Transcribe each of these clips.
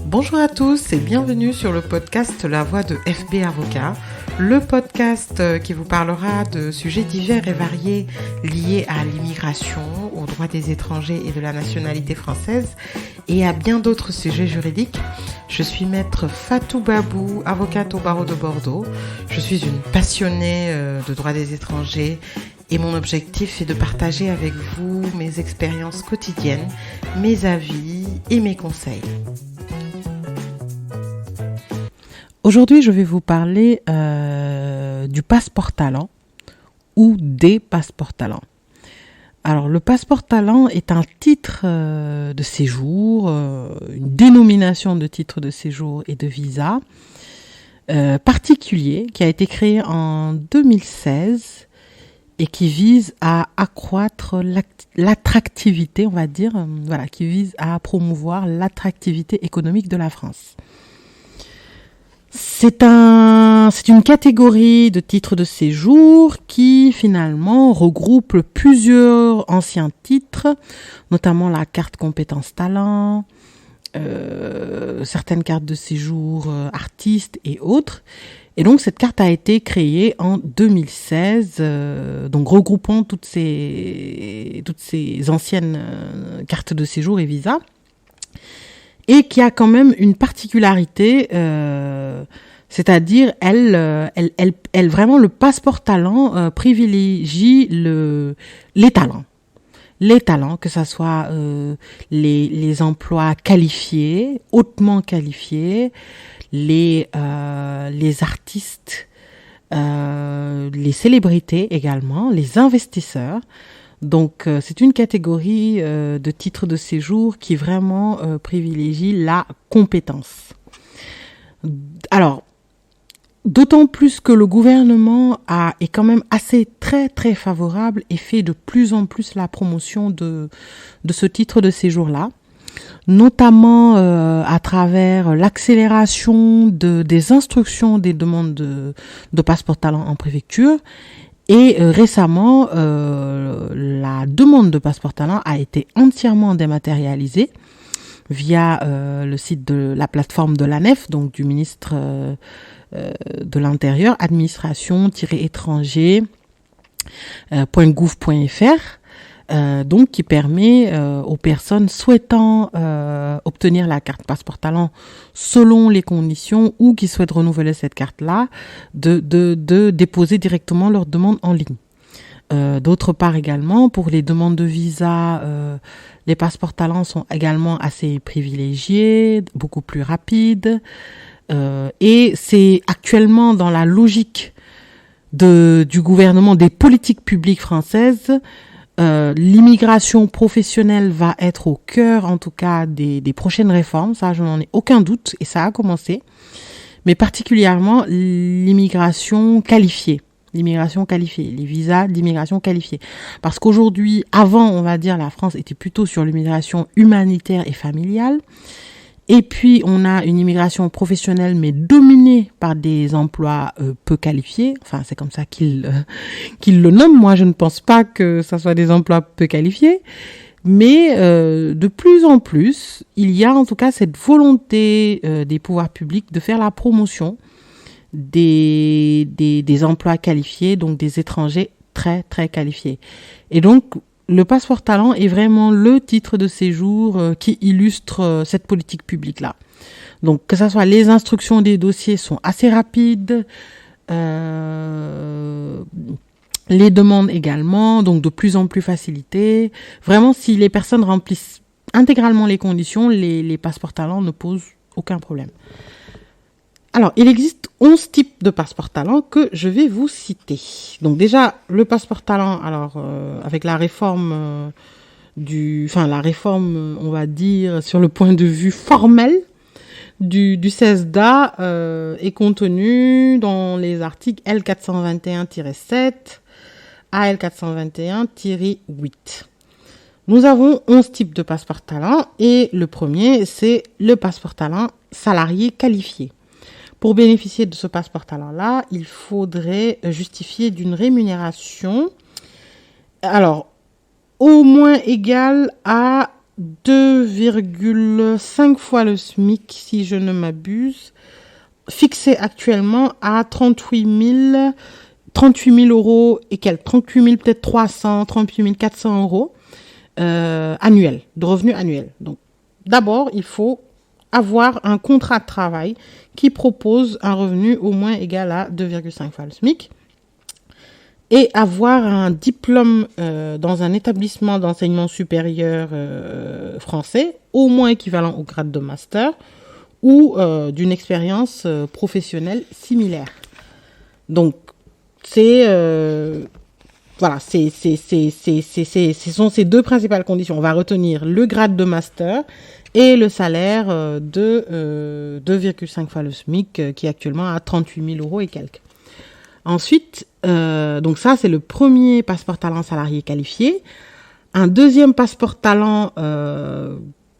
Bonjour à tous et bienvenue sur le podcast La Voix de FB Avocat, le podcast qui vous parlera de sujets divers et variés liés à l'immigration, aux droits des étrangers et de la nationalité française et à bien d'autres sujets juridiques. Je suis maître Fatou Babou, avocate au barreau de Bordeaux. Je suis une passionnée de droits des étrangers et mon objectif est de partager avec vous mes expériences quotidiennes, mes avis et mes conseils. Aujourd'hui, je vais vous parler du passeport talent ou des passeports talents. Alors, le passeport talent est un titre de séjour, une dénomination de titre de séjour et de visa particulier qui a été créé en 2016 et qui vise à accroître l'attractivité, on va dire, qui vise à promouvoir l'attractivité économique de la France. C'est une catégorie de titres de séjour qui finalement regroupe plusieurs anciens titres, notamment la carte compétences talent, certaines cartes de séjour artistes et autres. Et donc cette carte a été créée en 2016, donc regroupant toutes ces anciennes cartes de séjour et visas. Et qui a quand même une particularité, c'est-à-dire elle vraiment le passeport talent privilégie les talents, que ça soit les emplois qualifiés, hautement qualifiés, les artistes, les célébrités également, les investisseurs. Donc, c'est une catégorie de titres de séjour qui vraiment privilégie la compétence. Alors, d'autant plus que le gouvernement est quand même très très favorable et fait de plus en plus la promotion de ce titre de séjour-là, notamment à travers l'accélération des instructions des demandes de passeport talent en préfecture. Et récemment, la demande de passeport talent a été entièrement dématérialisée via le site de la plateforme de l'ANEF, donc du ministre de l'Intérieur, administration-étranger.gouv.fr. Donc qui permet aux personnes souhaitant obtenir la carte passeport talent selon les conditions ou qui souhaitent renouveler cette carte-là de déposer directement leur demande en ligne. D'autre part également, pour les demandes de visa, les passeports talents sont également assez privilégiés, beaucoup plus rapides, et c'est actuellement dans la logique du gouvernement, des politiques publiques françaises. L'immigration professionnelle va être au cœur, en tout cas, des prochaines réformes. Ça, je n'en ai aucun doute, et ça a commencé. Mais particulièrement l'immigration qualifiée. Les visas d'immigration qualifiée. Parce qu'aujourd'hui, avant, on va dire, la France était plutôt sur l'immigration humanitaire et familiale. Et puis, on a une immigration professionnelle, mais dominée par des emplois peu qualifiés. Enfin, c'est comme ça qu'ils le nomment. Moi, je ne pense pas que ça soit des emplois peu qualifiés. Mais de plus en plus, il y a en tout cas cette volonté des pouvoirs publics de faire la promotion des emplois qualifiés, donc des étrangers très, très qualifiés. Et donc, le passeport talent est vraiment le titre de séjour qui illustre cette politique publique-là. Donc, que ça soit les instructions des dossiers sont assez rapides, les demandes également, donc de plus en plus facilitées. Vraiment, si les personnes remplissent intégralement les conditions, les passeports talent ne posent aucun problème. Alors, il existe 11 types de passeports talent que je vais vous citer. Donc déjà, le passeport talent, alors avec la réforme on va dire, sur le point de vue formel du CESEDA est contenu dans les articles L421-7 à L421-8. Nous avons 11 types de passeports talent et le premier, c'est le passeport talent salarié qualifié. Pour bénéficier de ce passeport talent-là, il faudrait justifier d'une rémunération, alors, au moins égale à 2,5 fois le SMIC, si je ne m'abuse, fixé actuellement à 38 000 euros et quelques, 38 000 peut-être 300, 38 400 euros annuels, de revenus annuels. Donc, d'abord, il faut avoir un contrat de travail qui propose un revenu au moins égal à 2,5 fois le SMIC et avoir un diplôme dans un établissement d'enseignement supérieur français, au moins équivalent au grade de master, ou d'une expérience professionnelle similaire. Donc, ce sont ces deux principales conditions. On va retenir le grade de master et le salaire de 2,5 fois le SMIC, qui est actuellement à 38 000 euros et quelques. Ensuite, donc ça, c'est le premier passeport talent salarié qualifié. Un deuxième passeport talent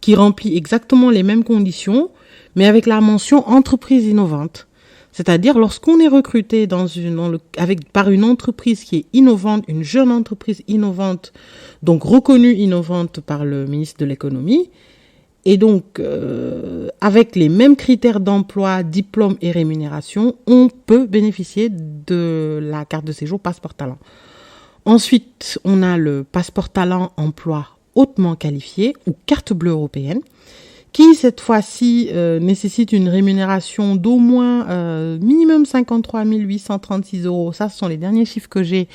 qui remplit exactement les mêmes conditions, mais avec la mention entreprise innovante. C'est-à-dire, lorsqu'on est recruté par une entreprise qui est innovante, une jeune entreprise innovante, donc reconnue innovante par le ministre de l'économie, et donc, avec les mêmes critères d'emploi, diplôme et rémunération, on peut bénéficier de la carte de séjour passeport talent. Ensuite, on a le passeport talent emploi hautement qualifié ou carte bleue européenne, qui cette fois-ci nécessite une rémunération d'au moins minimum 53 836 euros. Ça, ce sont les derniers chiffres que j'ai.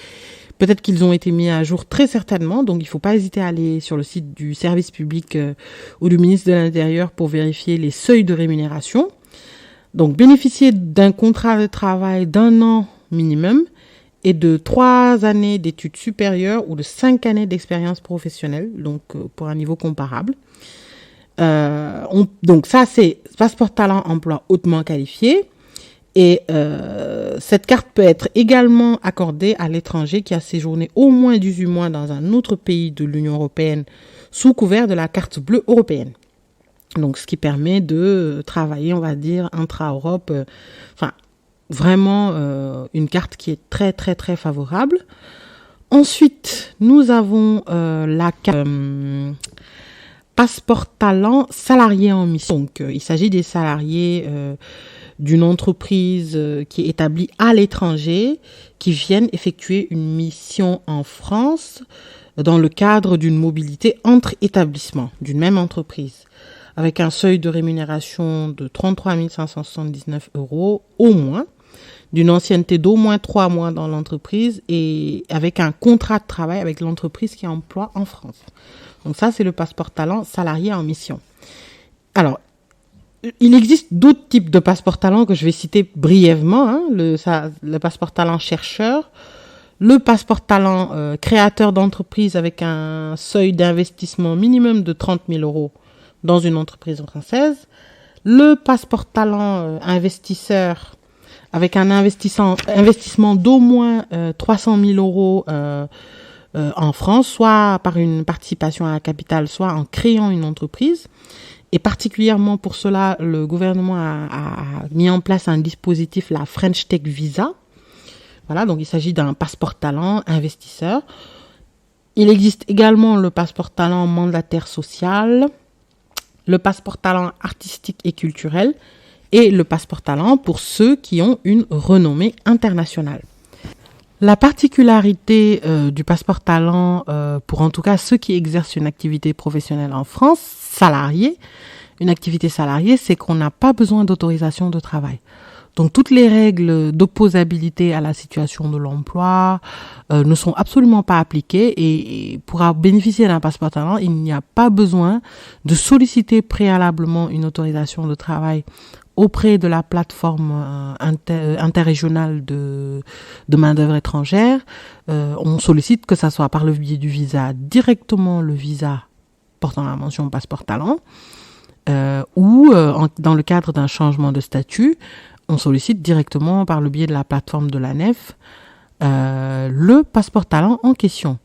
Peut-être qu'ils ont été mis à jour, très certainement. Donc, il ne faut pas hésiter à aller sur le site du service public ou du ministre de l'Intérieur pour vérifier les seuils de rémunération. Donc, bénéficier d'un contrat de travail d'1 an minimum et de 3 années d'études supérieures ou de 5 années d'expérience professionnelle, donc pour un niveau comparable. Donc, ça, c'est passeport talent emploi hautement qualifié. Et cette carte peut être également accordée à l'étranger qui a séjourné au moins 18 mois dans un autre pays de l'Union européenne sous couvert de la carte bleue européenne. Donc, ce qui permet de travailler, on va dire, intra-Europe. Vraiment une carte qui est très, très, très favorable. Ensuite, nous avons la carte passeport talent salarié en mission. Donc, il s'agit des salariés d'une entreprise qui est établie à l'étranger, qui viennent effectuer une mission en France dans le cadre d'une mobilité entre établissements d'une même entreprise, avec un seuil de rémunération de 33 579 euros au moins, d'une ancienneté d'au moins 3 mois dans l'entreprise et avec un contrat de travail avec l'entreprise qui emploie en France. Donc ça, c'est le passeport talent salarié en mission. Alors, il existe d'autres types de passeport talent que je vais citer brièvement. Le passeport talent chercheur, le passeport talent créateur d'entreprise avec un seuil d'investissement minimum de 30 000 euros dans une entreprise française, le passeport talent investisseur avec un investissement d'au moins 300 000 euros en France, soit par une participation à la capitale, soit en créant une entreprise. Et particulièrement pour cela, le gouvernement a mis en place un dispositif, la French Tech Visa. Voilà, donc il s'agit d'un passeport talent investisseur. Il existe également le passeport talent mandataire social, le passeport talent artistique et culturel et le passeport talent pour ceux qui ont une renommée internationale. La particularité du passeport talent, pour en tout cas ceux qui exercent une activité professionnelle en France, salariée, une activité salariée, c'est qu'on n'a pas besoin d'autorisation de travail. Donc toutes les règles d'opposabilité à la situation de l'emploi ne sont absolument pas appliquées et pour bénéficier d'un passeport talent, il n'y a pas besoin de solliciter préalablement une autorisation de travail auprès de la plateforme interrégionale de main-d'œuvre étrangère. On sollicite que ça soit par le biais du visa, directement le visa portant la mention passeport talent, ou dans le cadre d'un changement de statut, on sollicite directement par le biais de la plateforme de l'ANEF le passeport talent en question.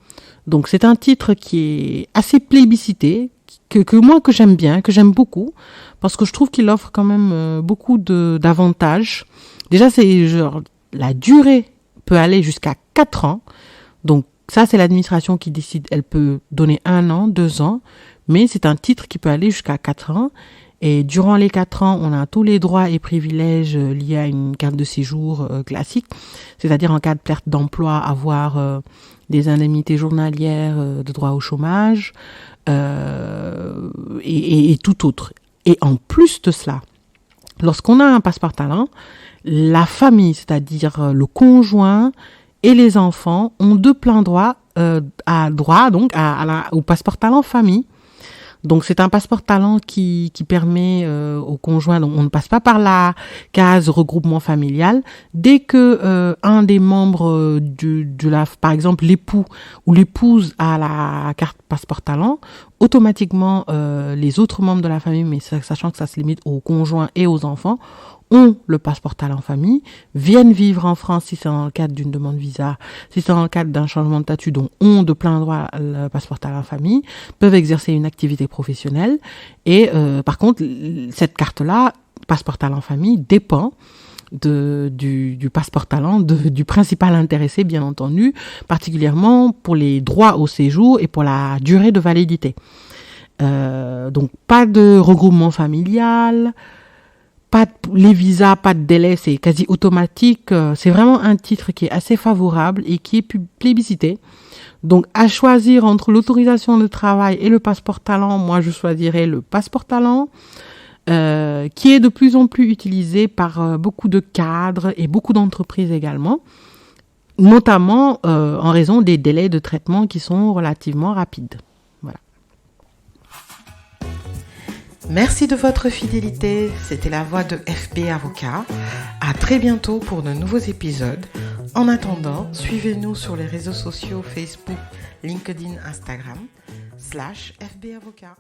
Donc c'est un titre qui est assez plébiscité, que j'aime bien, que j'aime beaucoup, parce que je trouve qu'il offre quand même beaucoup d'avantages. Déjà, c'est genre la durée peut aller jusqu'à 4 ans. Donc ça, c'est l'administration qui décide. Elle peut donner 1 an, 2 ans, mais c'est un titre qui peut aller jusqu'à 4 ans. Et durant les 4 ans, on a tous les droits et privilèges liés à une carte de séjour classique, c'est-à-dire en cas de perte d'emploi, avoir des indemnités journalières de droit au chômage et tout autre. Et en plus de cela, lorsqu'on a un passeport talent, la famille, c'est-à-dire le conjoint et les enfants, ont de plein droit au passeport talent famille. Donc c'est un passeport talent qui permet au conjoint, donc on ne passe pas par la case regroupement familial. Dès que un des membres par exemple l'époux ou l'épouse a la carte passeport talent, automatiquement les autres membres de la famille, mais sachant que ça se limite aux conjoints et aux enfants, ont le passeport talent famille, viennent vivre en France si c'est dans le cadre d'une demande visa, si c'est dans le cadre d'un changement de statut, donc ont de plein droit le passeport talent famille, peuvent exercer une activité professionnelle. Et par contre, cette carte-là, passeport talent famille, dépend du passeport talent, du principal intéressé, bien entendu, particulièrement pour les droits au séjour et pour la durée de validité. Donc pas de regroupement familial, les visas, pas de délai, c'est quasi automatique. C'est vraiment un titre qui est assez favorable et qui est plébiscité. Donc, à choisir entre l'autorisation de travail et le passeport talent, moi, je choisirais le passeport talent, qui est de plus en plus utilisé par beaucoup de cadres et beaucoup d'entreprises également, notamment en raison des délais de traitement qui sont relativement rapides. Voilà. Merci de votre fidélité. C'était la voix de FB Avocat. À très bientôt pour de nouveaux épisodes. En attendant, suivez-nous sur les réseaux sociaux Facebook, LinkedIn, Instagram /FB Avocat.